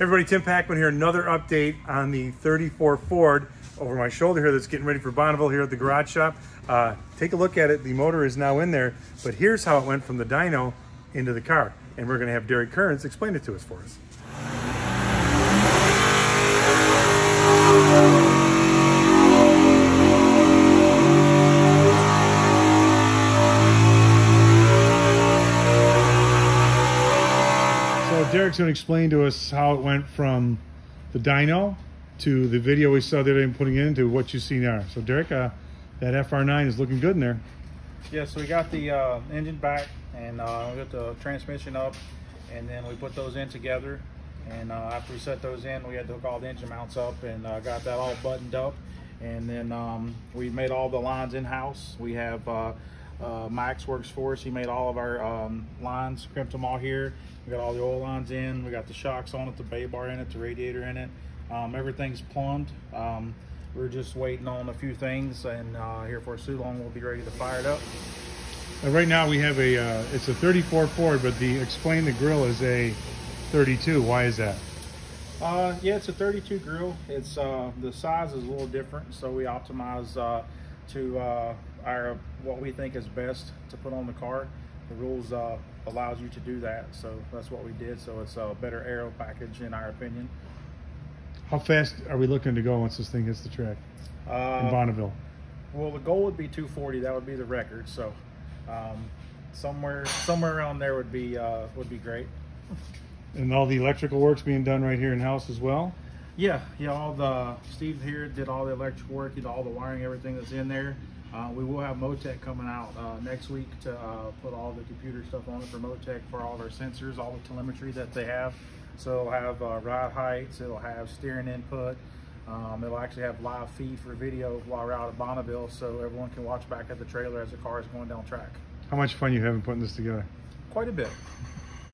Everybody, Tim Packman here. Another update on the 34 Ford over my shoulder here that's getting ready for Bonneville here at the garage shop. Take a look at it. The motor is now in there, but here's how it went from the dyno into the car. And we're gonna have Derek Kearns explain it to us for us. Derek's going to explain to us how it went from the dyno to the video we saw the other day and putting it into what you see now. So Derek, that FR9 is looking good in there. Yeah, so we got the engine back and we got the transmission up, and then we put those in together. And after we set those in, we had to hook all the engine mounts up and got that all buttoned up. And then we made all the lines in-house. We have Max works for us. He made all of our lines, crimped them all here. We got all the oil lines in. We got the shocks on it, the bay bar in it, the radiator in it. Everything's plumbed. We're just waiting on a few things, and here for too long we'll be ready to fire it up. Right now we have it's a 34 Ford, but explain the grill is a 32. Why is that? Yeah, it's a 32 grill. It's the size is a little different, so we optimize to what we think is best to put on the car. The rules allows you to do that, so that's what we did. So it's a better aero package in our opinion. How fast are we looking to go once this thing hits the track in Bonneville? Well, the goal would be 240. That would be the record. So somewhere around there would be great. And all the electrical work's being done right here in house as well? Yeah, Steve here did all the electrical work, he did all the wiring, everything that's in there. We will have Motec coming out next week to put all the computer stuff on it for Motec, for all of our sensors, all the telemetry that they have. So it'll have ride heights, it'll have steering input, it'll actually have live feed for video while we're out at Bonneville, so everyone can watch back at the trailer as the car is going down track. How much fun you having putting this together? Quite a bit.